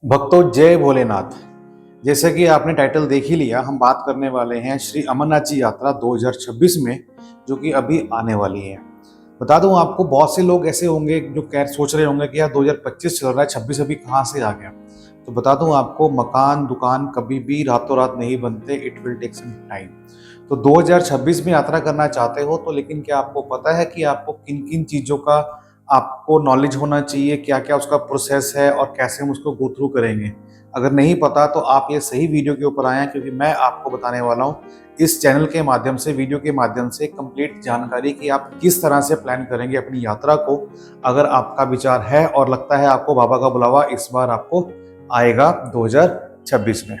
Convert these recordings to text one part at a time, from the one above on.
भक्तों जय भोलेनाथ। जैसे कि आपने टाइटल देख ही लिया, हम बात करने वाले हैं श्री अमरनाथ जी यात्रा 2026 में, जो कि अभी आने वाली है। बता दूं आपको, बहुत से लोग ऐसे होंगे जो कह सोच रहे होंगे कि यार 2025 चल रहा है, 26 अभी कहाँ से आ गया। तो बता दूं आपको, मकान दुकान कभी भी रातों रात नहीं बनते, it will take some time. तो 2026 में यात्रा करना चाहते हो तो, लेकिन क्या आपको पता है कि आपको किन किन चीज़ों का आपको नॉलेज होना चाहिए, क्या क्या उसका प्रोसेस है और कैसे हम उसको गो थ्रू करेंगे। अगर नहीं पता तो आप ये सही वीडियो के ऊपर आए हैं, क्योंकि मैं आपको बताने वाला हूँ इस चैनल के माध्यम से, वीडियो के माध्यम से कंप्लीट जानकारी कि आप किस तरह से प्लान करेंगे अपनी यात्रा को। अगर आपका विचार है और लगता है आपको बाबा का बुलावा इस बार आपको आएगा 2026 में।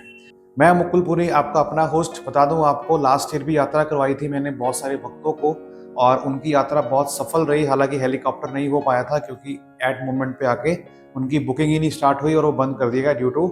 मैं मुकुलपुरी आपका अपना होस्ट। बता दूं आपको, लास्ट ईयर भी यात्रा करवाई थी मैंने बहुत सारे भक्तों को, और उनकी यात्रा बहुत सफल रही। हालांकि हेलीकॉप्टर नहीं हो पाया था, क्योंकि एट मोमेंट पे आके उनकी बुकिंग ही नहीं स्टार्ट हुई और वो बंद कर दिया गया due to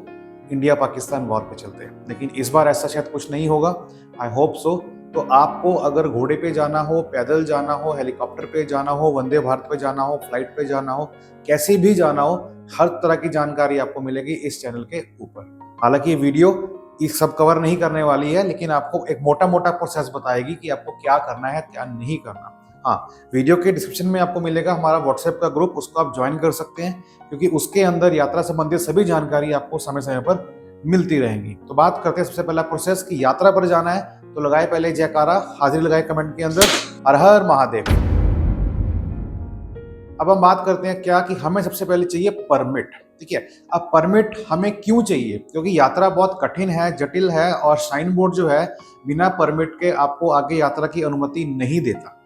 India Pakistan war के चलते। लेकिन इस बार ऐसा शायद कुछ नहीं होगा, आई होप सो। तो आपको अगर घोड़े पे जाना हो, पैदल जाना हो, हेलीकॉप्टर पे जाना हो, वंदे भारत पे जाना हो, फ्लाइट पे जाना हो, कैसे भी जाना हो, हर तरह की जानकारी आपको मिलेगी इस चैनल के ऊपर। हालांकि ये वीडियो ये सब कवर नहीं करने वाली है, लेकिन आपको एक मोटा मोटा प्रोसेस बताएगी कि आपको क्या करना है क्या नहीं करना। हाँ, वीडियो के डिस्क्रिप्शन में आपको मिलेगा हमारा व्हाट्सएप का ग्रुप, उसको आप ज्वाइन कर सकते हैं, क्योंकि उसके अंदर यात्रा संबंधित सभी जानकारी आपको समय समय पर मिलती रहेंगी। तो बात करते हैं सबसे पहला प्रोसेस की, यात्रा पर जाना है तो लगाए पहले जयकारा, हाजिरी लगाए कमेंट के अंदर, हर हर महादेव। अब हम बात करते हैं क्या कि हमें सबसे पहले चाहिए परमिट। ठीक है, अब परमिट हमें क्यों चाहिए? क्योंकि यात्रा बहुत कठिन है, जटिल है, और श्राइन बोर्ड जो है बिना परमिट के आपको आगे यात्रा की अनुमति नहीं देता।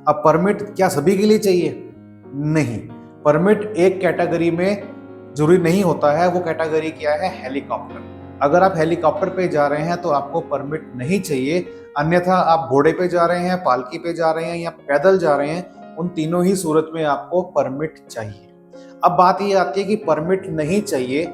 अब परमिट क्या सभी के लिए चाहिए? नहीं। परमिट एक कैटेगरी में जरूरी नहीं होता है, वो कैटेगरी क्या है? हेलीकॉप्टर। अगर आप हेलीकॉप्टर पे जा रहे हैं तो आपको परमिट नहीं चाहिए, अन्यथा आप घोड़े पे जा रहे हैं, पालकी पे जा रहे हैं या पैदल जा रहे हैं, उन तीनों ही सूरत में आपको परमिट चाहिए। अब बात ये आती है कि परमिट नहीं चाहिए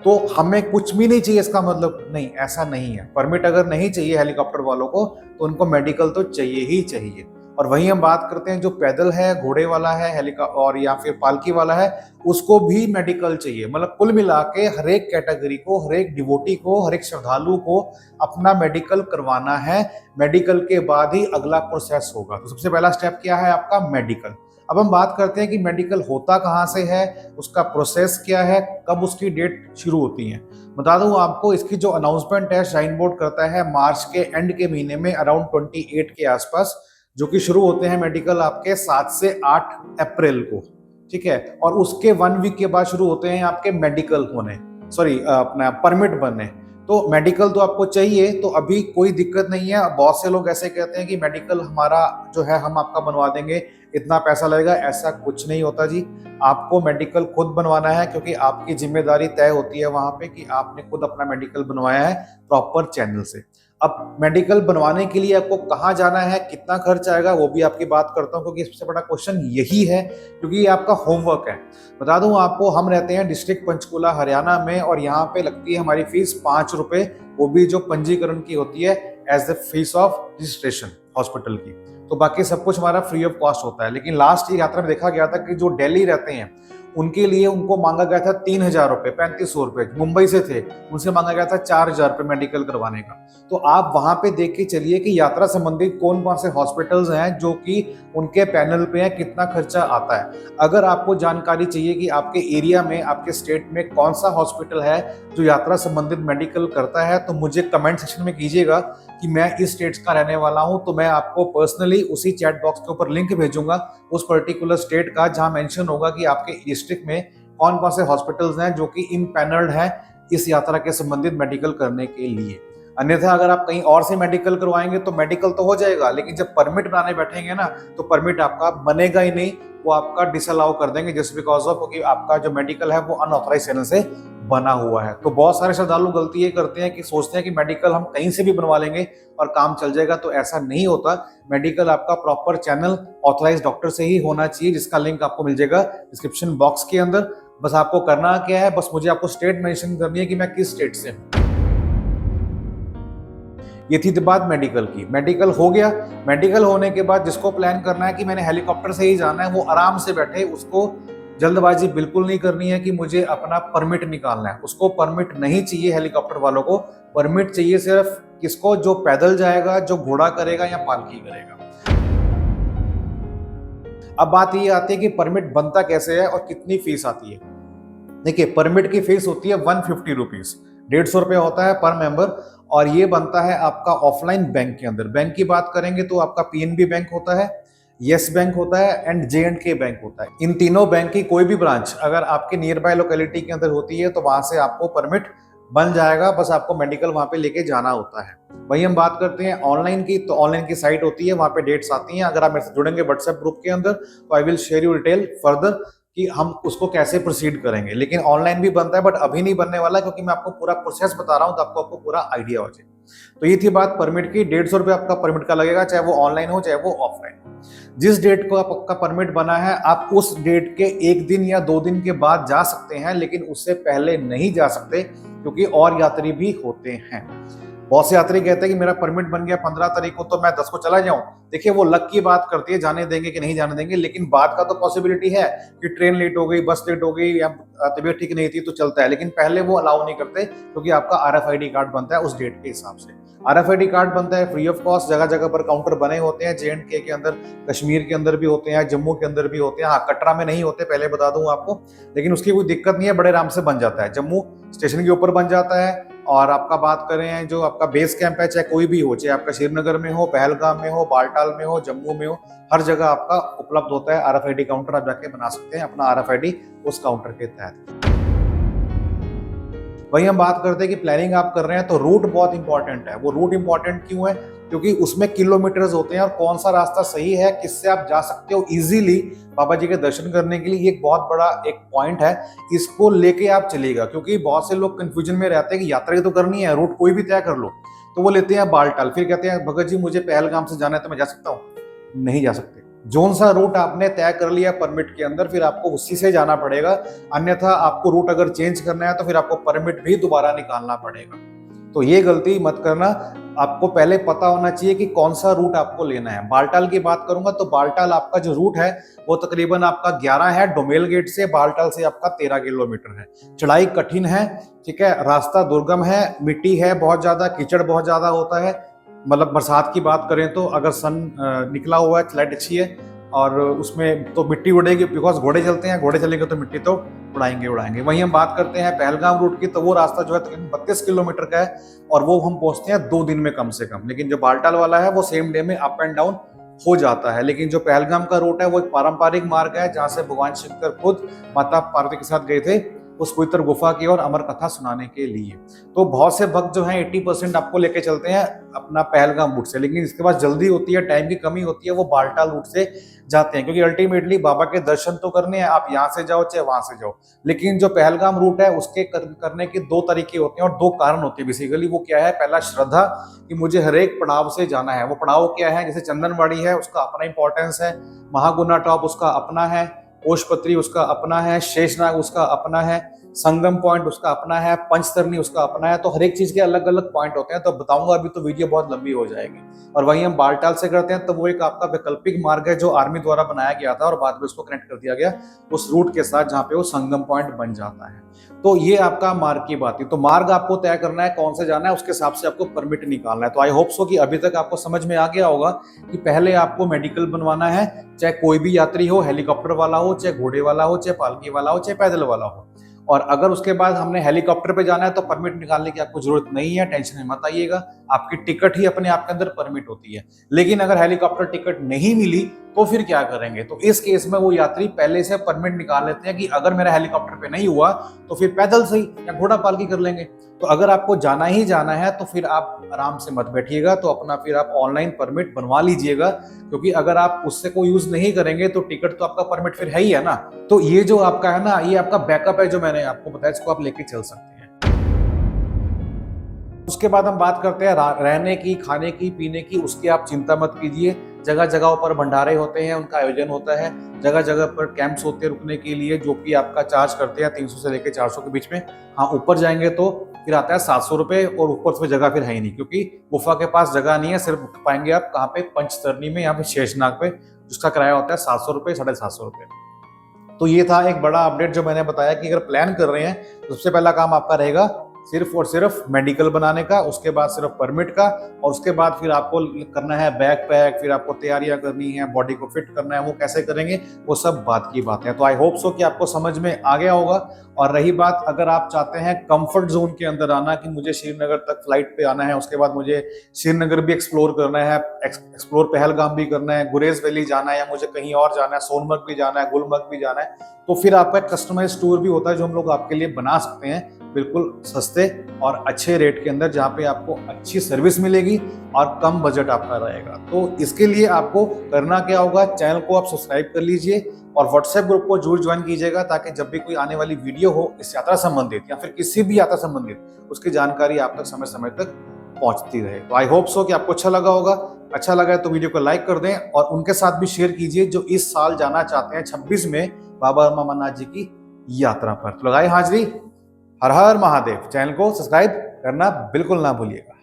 तो हमें कुछ भी नहीं चाहिए, इसका मतलब नहीं, ऐसा नहीं है। परमिट अगर नहीं चाहिए हेलीकॉप्टर वालों को तो उनको मेडिकल तो चाहिए ही चाहिए। और वहीं हम बात करते हैं जो पैदल है, घोड़े वाला है, हेलीकॉप्टर और या फिर पालकी वाला है, उसको भी मेडिकल चाहिए। मतलब कुल मिला के हर एक कैटेगरी को, हर एक डिवोटी को, हर एक श्रद्धालु को अपना मेडिकल करवाना है। मेडिकल के बाद ही अगला प्रोसेस होगा। तो सबसे पहला स्टेप क्या है? आपका मेडिकल। अब हम बात करते हैं कि मेडिकल होता कहाँ से है, उसका प्रोसेस क्या है, कब उसकी डेट शुरू होती है। बता दूं आपको, इसकी जो अनाउंसमेंट है श्राइन बोर्ड करता है मार्च के एंड के महीने में, अराउंड 28 के आसपास, जो कि शुरू होते हैं मेडिकल आपके 7 से 8 अप्रैल को। ठीक है, और उसके 1 वीक के बाद शुरू होते हैं आपके मेडिकल होने, सॉरी अपना परमिट बनने। तो मेडिकल तो आपको चाहिए, तो अभी कोई दिक्कत नहीं है। बहुत से लोग ऐसे कहते हैं कि मेडिकल हमारा जो है हम आपका बनवा देंगे, इतना पैसा लगेगा। ऐसा कुछ नहीं होता जी, आपको मेडिकल खुद बनवाना है, क्योंकि आपकी जिम्मेदारी तय होती है वहां पे कि आपने खुद अपना मेडिकल बनवाया है प्रॉपर चैनल से। अब मेडिकल बनवाने के लिए आपको कहाँ जाना है, कितना खर्च आएगा, वो भी आपकी बात करता हूँ, क्योंकि सबसे बड़ा क्वेश्चन यही है, क्योंकि ये आपका होमवर्क है। बता दूं आपको, हम रहते हैं डिस्ट्रिक्ट पंचकुला हरियाणा में, और यहाँ पे लगती है हमारी फीस 5 रुपए, वो भी जो पंजीकरण की होती है as the fees of registration hospital की। तो बाकी सब कुछ हमारा फ्री ऑफ कॉस्ट होता है। लेकिन लास्ट ईयर यात्रा में देखा गया था कि जो दिल्ली रहते हैं उनके लिए उनको मांगा गया था 3,000 रुपए, 3500 रुपए। मुंबई से थे, उनसे मांगा गया था 4,000 रुपए मेडिकल करवाने का। तो आप वहां पे देख के चलिए कि यात्रा संबंधित कौन कौन से हॉस्पिटल्स हैं जो कि उनके पैनल पे हैं, कितना खर्चा आता है। अगर आपको जानकारी चाहिए कि आपके एरिया में, आपके स्टेट में कौन सा हॉस्पिटल है जो यात्रा संबंधित मेडिकल करता है, तो मुझे कमेंट सेक्शन में कीजिएगा कि मैं इस स्टेट का रहने वाला हूं, तो मैं आपको पर्सनली उसी चैट बॉक्स के ऊपर लिंक भेजूंगा उस पर्टिकुलर स्टेट का, जहां मेंशन होगा कि आपके डिस्ट्रिक्ट में कौन कौन से हॉस्पिटल्स हैं जो कि इम्पैनल्ड हैं इस यात्रा के संबंधित मेडिकल करने के लिए। अन्यथा अगर आप कहीं और से मेडिकल करवाएंगे तो मेडिकल तो हो जाएगा, लेकिन जब परमिट बनाने बैठेंगे ना, तो परमिट आपका बनेगा ही नहीं, वो आपका डिसअलाउ कर देंगे, जस्ट बिकॉज ऑफ क्योंकि आपका जो मेडिकल है वो अनऑथराइज चैनल से बना हुआ है। तो बहुत सारे श्रद्धालु गलती ये करते हैं कि सोचते हैं कि मेडिकल हम कहीं से भी बनवा लेंगे और काम चल जाएगा, तो ऐसा नहीं होता। मेडिकल आपका प्रॉपर चैनल ऑथराइज डॉक्टर से ही होना चाहिए, जिसका लिंक आपको मिल जाएगा डिस्क्रिप्शन बॉक्स के अंदर। बस आपको करना क्या है, बस मुझे आपको स्टेट मेंशन करनी है कि मैं किस स्टेट से हूँ। ये थी बात मेडिकल की। मेडिकल हो गया। मेडिकल होने के बाद जिसको प्लान करना है कि मैंने हेलीकॉप्टर से ही जाना है, वो आराम से बैठे, उसको जल्दबाजी बिल्कुल नहीं करनी है कि मुझे अपना परमिट निकालना है। उसको परमिट नहीं चाहिए, हेलीकॉप्टर वालों को परमिट चाहिए सिर्फ किसको, जो पैदल जाएगा, जो घोड़ा करेगा या पालकी करेगा। अब बात ये आती है कि परमिट बनता कैसे है और कितनी फीस आती है। देखिए, परमिट की फीस होती है 150 रुपीज, 150 रुपये होता है पर मेंबर, और ये बनता है आपका ऑफलाइन बैंक के अंदर। बैंक की बात करेंगे तो आपका पीएनबी बैंक होता है, यस बैंक होता है एंड J&K बैंक होता है। इन तीनों बैंक की कोई भी ब्रांच अगर आपके नियर बाय लोकेलिटी के अंदर होती है तो वहां से आपको परमिट बन जाएगा, बस आपको मेडिकल वहां पे लेके जाना होता है। वही हम बात करते हैं ऑनलाइन की, तो ऑनलाइन की साइट होती है, वहां पे डेट्स आती हैं। अगर आप मेरे से जुड़ेंगे व्हाट्सएप ग्रुप के अंदर तो I will share you detail further कि हम उसको कैसे प्रोसीड करेंगे। लेकिन ऑनलाइन भी बनता है, बट अभी नहीं बनने वाला, क्योंकि मैं आपको पूरा प्रोसेस बता रहा हूं तो आपको पूरा आइडिया हो जाए। तो ये थी बात परमिट की। 150 रुपये आपका परमिट का लगेगा, चाहे वो ऑनलाइन हो चाहे वो ऑफलाइन। जिस डेट को आपका परमिट बना है, आप उस डेट के 1 दिन या 2 दिन के बाद जा सकते हैं, लेकिन उससे पहले नहीं जा सकते, क्योंकि और यात्री भी होते हैं। बहुत से यात्री कहते हैं कि मेरा परमिट बन गया 15 तारीख को, तो मैं 10 को चला जाऊं। देखिए, वो लक की बात करती है, जाने देंगे कि नहीं जाने देंगे, लेकिन बात का तो पॉसिबिलिटी है कि ट्रेन लेट हो गई, बस लेट हो गई या तबीयत ठीक नहीं थी तो चलता है। लेकिन पहले वो अलाउ नहीं करते, क्योंकि आपका RFID कार्ड बनता है उस डेट के हिसाब से। RFID कार्ड बनता है फ्री ऑफ कॉस्ट, जगह जगह पर काउंटर बने होते हैं। J&K के अंदर, कश्मीर के अंदर भी होते हैं, जम्मू के अंदर भी होते हैं। हाँ, कटरा में नहीं होते, पहले बता दूं आपको, लेकिन उसकी कोई दिक्कत नहीं है, बड़े आराम से बन जाता है। जम्मू स्टेशन के ऊपर बन जाता है। और आपका बात करें जो आपका बेस कैंप है, चाहे कोई भी हो, चाहे आपका श्रीनगर में हो, पहलगाम में हो, बालटाल में हो, जम्मू में हो, हर जगह आपका उपलब्ध होता है RFID काउंटर। आप जाके बना सकते हैं अपना RFID उस काउंटर के तहत। वही हम बात करते हैं कि प्लानिंग आप कर रहे हैं तो रूट बहुत इंपॉर्टेंट है। वो रूट इंपॉर्टेंट क्यों है? क्योंकि उसमें किलोमीटर्स होते हैं और कौन सा रास्ता सही है, किससे आप जा सकते हो इजीली बाबा जी के दर्शन करने के लिए, ये एक बहुत बड़ा एक पॉइंट है। इसको लेके आप चलिएगा, क्योंकि बहुत से लोग कंफ्यूजन में रहते हैं कि यात्रा तो करनी है, रूट कोई भी तय कर लो, तो वो लेते हैं बालटाल, फिर कहते हैं भगत जी मुझे पहलगाम से जाना है तो मैं जा सकता हूँ? नहीं जा सकते। जोन सा रूट आपने तय कर लिया परमिट के अंदर, फिर आपको उसी से जाना पड़ेगा। अन्यथा आपको रूट अगर चेंज करना है तो फिर आपको परमिट भी दोबारा निकालना पड़ेगा। तो ये गलती मत करना। आपको पहले पता होना चाहिए कि कौन सा रूट आपको लेना है। बालटाल की बात करूंगा तो बालटाल आपका जो रूट है वो तकरीबन आपका 11 है, डोमेल गेट से बालटाल से आपका 13 किलोमीटर है। चढ़ाई कठिन है, ठीक है, रास्ता दुर्गम है, मिट्टी है बहुत ज्यादा, कीचड़ बहुत ज्यादा होता है। मतलब बरसात की बात करें तो अगर सन निकला हुआ है, लाइट अच्छी है, और उसमें तो मिट्टी उड़ेगी, बिकॉज घोड़े चलते हैं, घोड़े चलेंगे तो मिट्टी तो उड़ाएंगे। वहीं हम बात करते हैं पहलगाम रूट की, तो वो रास्ता जो है तकरीबन 32 किलोमीटर का है, और वो हम पहुंचते हैं 2 दिन में कम से कम। लेकिन जो बालटाल वाला है वो सेम डे में अप एंड डाउन हो जाता है। लेकिन जो पहलगाम का रूट है वो एक पारंपरिक मार्ग है, जहां से भगवान शंकर खुद माता पार्वती के साथ गए थे उस पवित्र गुफा की और अमर कथा सुनाने के लिए। तो बहुत से भक्त जो हैं 80% आपको लेके चलते हैं अपना पहलगाम रूट से, लेकिन इसके पास जल्दी होती है, टाइम की कमी होती है, वो बालटाल रूट से जाते हैं, क्योंकि अल्टीमेटली बाबा के दर्शन तो करने हैं, आप यहाँ से जाओ चाहे वहां से जाओ। लेकिन जो पहलगाम रूट है उसके करने के 2 तरीके होते हैं और 2 कारण होते हैं बेसिकली। वो क्या है? पहला श्रद्धा, कि मुझे हर एक पड़ाव से जाना है। वो पड़ाव क्या है? जैसे चंदनवाड़ी है, उसका अपना इंपॉर्टेंस है, महागुना टॉप उसका अपना है, ओशपत्री उसका अपना है, शेषनाग उसका अपना है, संगम पॉइंट उसका अपना है, पंचतरणी उसका अपना है। तो हर एक चीज के अलग अलग पॉइंट होते हैं, तो बताऊंगा अभी तो वीडियो बहुत लंबी हो जाएगी। और वहीं हम बालटाल से करते हैं तो वो एक आपका वैकल्पिक मार्ग है जो आर्मी द्वारा बनाया गया था और बाद में उसको कनेक्ट कर दिया गया उस रूट के साथ जहाँ पे वो संगम पॉइंट बन जाता है। तो ये आपका मार्ग की बात है। तो मार्ग आपको तय करना है कौन से जाना है, उसके हिसाब से आपको परमिट निकालना है। तो आई होप सो कि अभी तक आपको समझ में आ गया होगा कि पहले आपको मेडिकल बनवाना है, चाहे कोई भी यात्री हो, हेलीकॉप्टर वाला हो, चाहे घोड़े वाला हो, चाहे पालकी वाला हो, चाहे पैदल वाला हो। और अगर उसके बाद हमने हेलीकॉप्टर पे जाना है तो परमिट निकालने की आपको जरूरत नहीं है, टेंशन में मत आइएगा, आपकी टिकट ही अपने आप के अंदर परमिट होती है। लेकिन अगर हेलीकॉप्टर टिकट नहीं मिली तो फिर क्या करेंगे? तो इस केस में वो यात्री पहले से परमिट निकाल लेते हैं कि अगर मेरा हेलीकॉप्टर पे नहीं हुआ तो फिर पैदल से ही या घोड़ा पालकी कर लेंगे। तो अगर आपको जाना ही जाना है तो फिर आप आराम से मत बैठिएगा, तो अपना फिर आप ऑनलाइन परमिट बनवा लीजिएगा, क्योंकि अगर आप उससे कोई यूज नहीं करेंगे तो टिकट तो आपका परमिट फिर है ही है ना। तो ये जो आपका है ना, ये आपका बैकअप है जो मैंने आपको बताया, इसको आप लेके चल सकते हैं। उसके बाद हम बात करते हैं रहने की, खाने की, पीने की। उसकी आप चिंता मत कीजिए, जगह जगहों पर भंडारे होते हैं, उनका आयोजन होता है, जगह जगह पर कैंप्स होते हैं रुकने के लिए, जो कि आपका चार्ज करते हैं 300 से लेकर 400 के बीच में। हाँ, ऊपर जाएंगे तो फिर आता है 700 रुपये, और ऊपर से जगह फिर है ही नहीं, क्योंकि गुफा के पास जगह नहीं है। सिर्फ पाएंगे आप कहाँ पे? पंचतरणी में, यहाँ पे शेषनाग पे, जिसका किराया होता है 700 रुपये, 750 रुपये। तो ये था एक बड़ा अपडेट जो मैंने बताया कि अगर प्लान कर रहे हैं तो सबसे पहला काम आपका रहेगा सिर्फ और सिर्फ मेडिकल बनाने का, उसके बाद सिर्फ परमिट का, और उसके बाद फिर आपको करना है बैग पैक, फिर आपको तैयारियां करनी है, बॉडी को फिट करना है, वो कैसे करेंगे वो सब बात की बात है। तो आई होप सो कि आपको समझ में आ गया होगा। और रही बात अगर आप चाहते हैं कंफर्ट जोन के अंदर आना कि मुझे श्रीनगर तक फ्लाइट पे आना है, उसके बाद मुझे श्रीनगर भी एक्सप्लोर करना है, एक्सप्लोर पहलगाम भी करना है, गुरेज वैली जाना है, या मुझे कहीं और जाना है, सोनमर्ग भी जाना है, गुलमर्ग भी जाना है, तो फिर आपका एक कस्टमाइज टूर भी होता है जो हम लोग आपके लिए बना सकते हैं बिल्कुल सस्ते और अच्छे रेट के अंदर, जहाँ पे आपको अच्छी सर्विस मिलेगी और कम बजट आपका रहेगा। तो इसके लिए आपको करना क्या होगा, चैनल को आप सब्सक्राइब कर लीजिए और व्हाट्सएप ग्रुप को जरूर ज्वाइन कीजिएगा, ताकि जब भी कोई आने वाली वीडियो हो इस यात्रा संबंधित या फिर किसी भी यात्रा संबंधित, उसकी जानकारी आप तक समय समय तक पहुंचती रहे। तो आई होप सो कि आपको अच्छा लगा होगा। अच्छा लगा है तो वीडियो को लाइक कर दें और उनके साथ भी शेयर कीजिए जो इस साल जाना चाहते हैं 26 में बाबा अमरनाथ जी की यात्रा पर। तो लगाए हाजिरी। हर हर महादेव। चैनल को सब्सक्राइब करना बिल्कुल ना भूलिएगा।